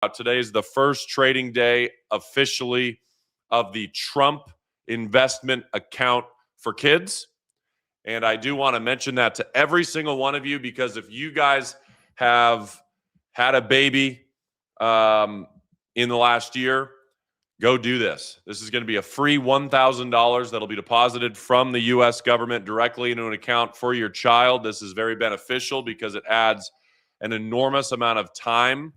Today is the first trading day officially of the Trump investment account for kids. And I do want to mention that to every single one of you, because if you guys have had a baby in the last year, go do this. This is going to be a free $1,000 that'll be deposited from the U.S. government directly into an account for your child. This is very beneficial because it adds an enormous amount of time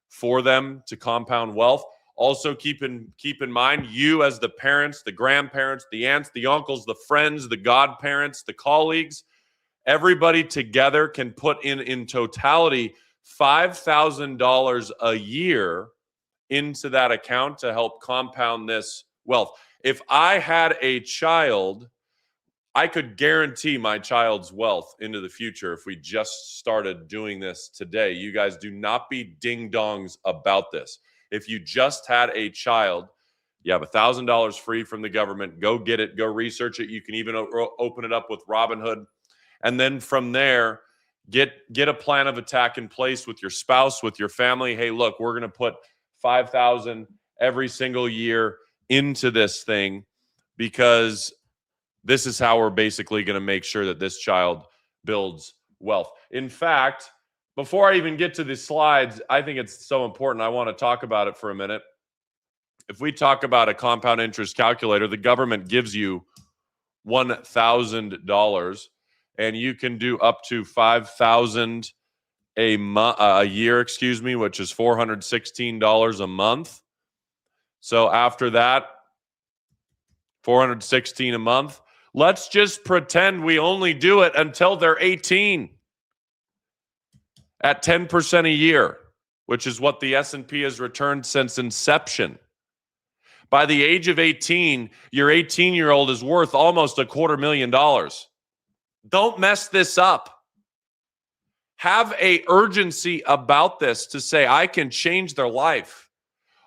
for them to compound wealth. Also, keep in mind, you as the parents, the grandparents, the aunts, the uncles, the friends, the godparents, the colleagues, everybody together can put in totality $5,000 a year into that account to help compound this wealth. If I had a child, I could guarantee my child's wealth into the future if we just started doing this today. You guys do not be ding-dongs about this. If you just had a child, you have $1,000 free from the government. Go get it. Go research it. You can even open it up with Robinhood. And then from there, get a plan of attack in place with your spouse, with your family. Hey, look, we're going to put $5,000 every single year into this thing, because this is how we're basically going to make sure that this child builds wealth. In fact, before I even get to the slides, I think it's so important. I want to talk about it for a minute. If we talk about a compound interest calculator, the government gives you $1,000, and you can do up to $5,000 a year, which is $416 a month. So after that, $416 a month. Let's just pretend we only do it until they're 18 at 10% a year, which is what the S&P has returned since inception. By the age of 18, your 18-year-old is worth almost $250,000. Don't mess this up. Have an urgency about this to say, I can change their life.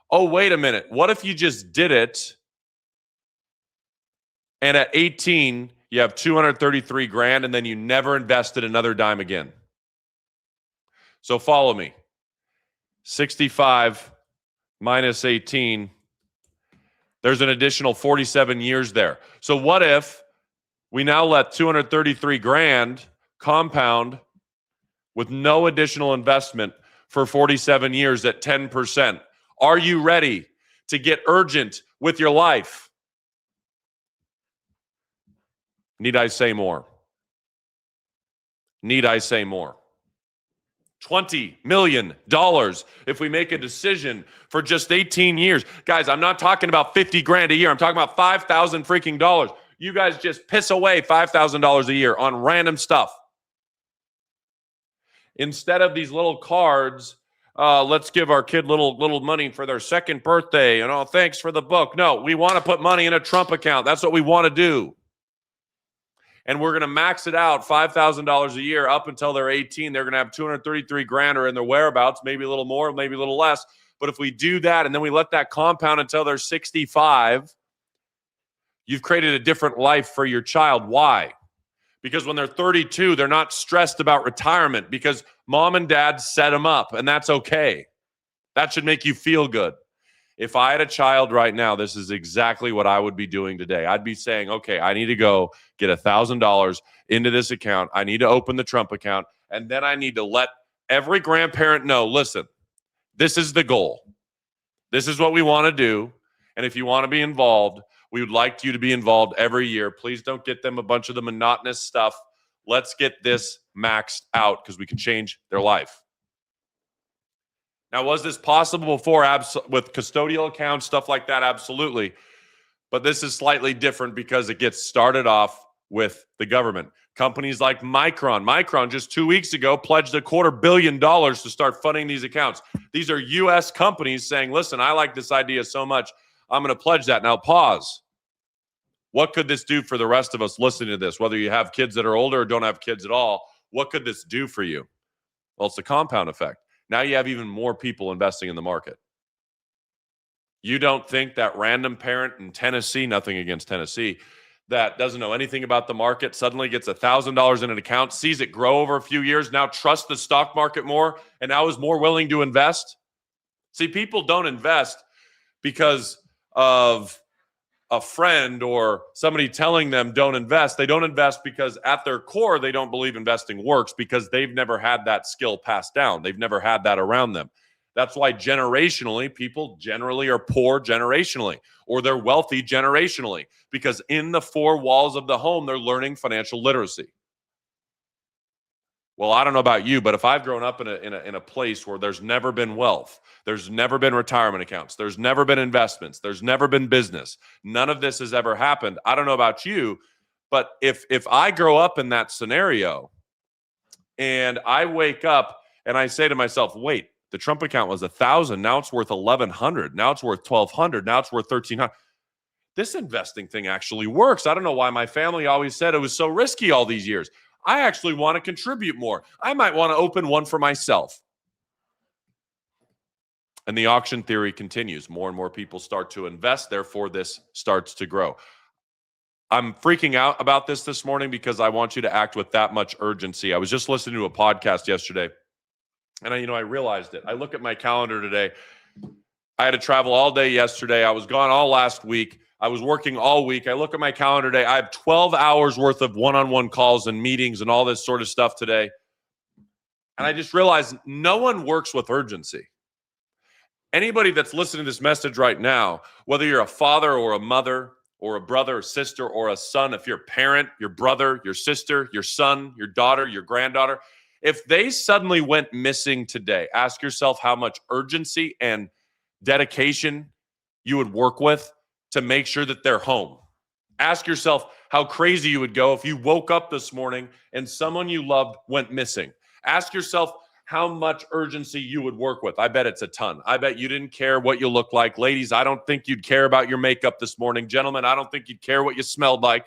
Oh, wait a minute. What if you just did it? And at 18, you have $233,000, and then you never invested another dime again. So follow me. 65 minus 18, there's an additional 47 years there. So what if we now let $233,000 compound with no additional investment for 47 years at 10%? Are you ready to get urgent with your life? Need I say more? Need I say more? $20 million if we make a decision for just 18 years. Guys, I'm not talking about $50,000 a year. I'm talking about $5,000 freaking dollars. You guys just piss away $5,000 a year on random stuff. Instead of these little cards, let's give our kid little money for their second birthday, and oh, thanks for the book. No, we want to put money in a Trump account. That's what we want to do. And we're going to max it out $5,000 a year up until they're 18. They're going to have $233,000 or in their whereabouts, maybe a little more, maybe a little less. But if we do that and then we let that compound until they're 65, you've created a different life for your child. Why? Because when they're 32, they're not stressed about retirement because mom and dad set them up, and that's okay. That should make you feel good. If I had a child right now, this is exactly what I would be doing today. I'd be saying, okay, I need to go get $1,000 into this account. I need to open the Trump account. And then I need to let every grandparent know, listen, this is the goal. This is what we want to do. And if you want to be involved, we would like you to be involved every year. Please don't get them a bunch of the monotonous stuff. Let's get this maxed out because we can change their life. Now, was this possible before with custodial accounts, stuff like that? Absolutely. But this is slightly different because it gets started off with the government. Companies like Micron just 2 weeks ago pledged $250 million to start funding these accounts. These are U.S. companies saying, listen, I like this idea so much, I'm going to pledge that. Now, pause. What could this do for the rest of us listening to this? Whether you have kids that are older or don't have kids at all, what could this do for you? Well, it's a compound effect. Now you have even more people investing in the market. You don't think that random parent in Tennessee, nothing against Tennessee, that doesn't know anything about the market, suddenly gets $1,000 in an account, sees it grow over a few years, now trusts the stock market more, and now is more willing to invest? See, people don't invest because of a friend or somebody telling them don't invest. They don't invest because at their core, they don't believe investing works because they've never had that skill passed down. They've never had that around them. That's why generationally, people generally are poor generationally, or they're wealthy generationally, because in the four walls of the home, they're learning financial literacy. Well, I don't know about you, but if I've grown up in a place where there's never been wealth, there's never been retirement accounts, there's never been investments, there's never been business, none of this has ever happened. I don't know about you, but if I grow up in that scenario and I wake up and I say to myself, wait, the Trump account was 1,000, now it's worth 1,100, now it's worth 1,200, now it's worth 1,300. This investing thing actually works. I don't know why my family always said it was so risky all these years. I actually want to contribute more. I might want to open one for myself. And the auction theory continues. More and more people start to invest. Therefore, this starts to grow. I'm freaking out about this morning because I want you to act with that much urgency. I was just listening to a podcast yesterday, and I realized it. I look at my calendar today. I had to travel all day yesterday. I was gone all last week. I was working all week. I look at my calendar today. I have 12 hours worth of one-on-one calls and meetings and all this sort of stuff today. And I just realized no one works with urgency. Anybody that's listening to this message right now, whether you're a father or a mother or a brother or sister or a son, if you're a parent, your brother, your sister, your son, your daughter, your granddaughter, if they suddenly went missing today, ask yourself how much urgency and dedication you would work with to make sure that they're home. Ask yourself how crazy you would go if you woke up this morning and someone you loved went missing. Ask yourself how much urgency you would work with. I bet it's a ton. I bet you didn't care what you look like. Ladies, I don't think you'd care about your makeup this morning. Gentlemen, I don't think you'd care what you smelled like.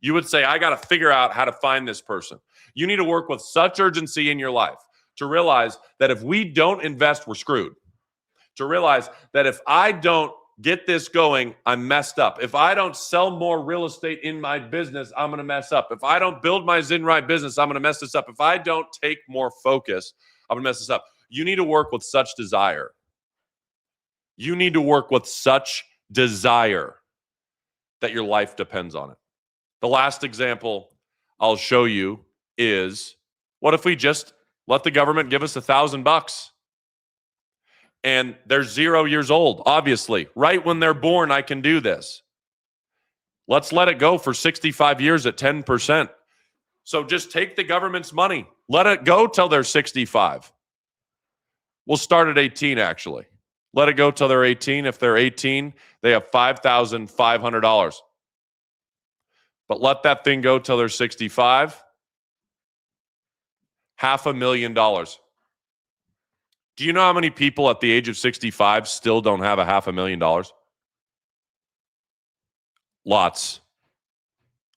You would say, I got to figure out how to find this person. You need to work with such urgency in your life to realize that if we don't invest, we're screwed. To realize that if I don't get this going, I'm messed up. If I don't sell more real estate in my business, I'm going to mess up. If I don't build my Zenride business, I'm going to mess this up. If I don't take more focus, I'm going to mess this up. You need to work with such desire. You need to work with such desire that your life depends on it. The last example I'll show you is, what if we just let the government give us $1,000? And they're 0 years old, obviously. Right when they're born, I can do this. Let's let it go for 65 years at 10%. So just take the government's money. Let it go till they're 65. We'll start at 18, actually. Let it go till they're 18. If they're 18, they have $5,500. But let that thing go till they're 65. $500,000. Do you know how many people at the age of 65 still don't have $500,000? Lots.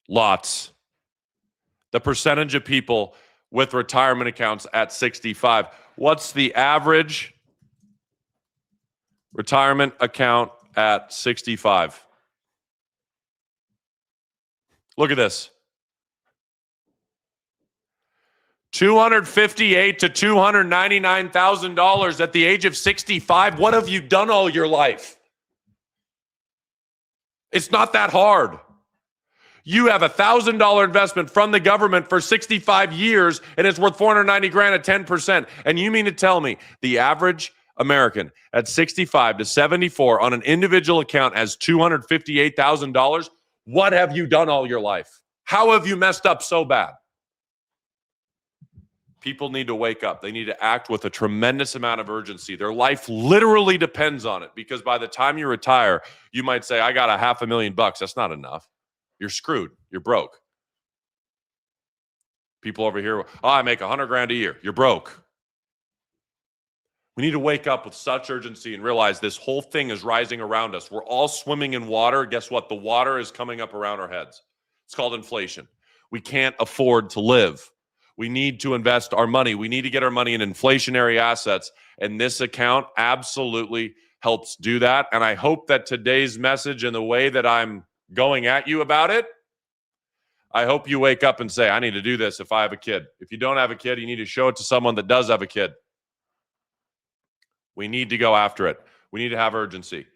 The percentage of people with retirement accounts at 65. What's the average retirement account at 65? Look at this. $258,000 to $299,000 at the age of 65. What have you done all your life? It's not that hard. You have $1,000 investment from the government for 65 years, and it's worth $490,000 at 10%. And you mean to tell me the average American at 65 to 74 on an individual account has $258,000? What have you done all your life? How have you messed up so bad? People need to wake up. They need to act with a tremendous amount of urgency. Their life literally depends on it, because by the time you retire, you might say, I got $500,000. That's not enough. You're screwed. You're broke. People over here, I make $100,000 a year. You're broke. We need to wake up with such urgency and realize this whole thing is rising around us. We're all swimming in water. Guess what? The water is coming up around our heads. It's called inflation. We can't afford to live. We need to invest our money. We need to get our money in inflationary assets. And this account absolutely helps do that. And I hope that today's message and the way that I'm going at you about it, I hope you wake up and say, I need to do this if I have a kid. If you don't have a kid, you need to show it to someone that does have a kid. We need to go after it. We need to have urgency.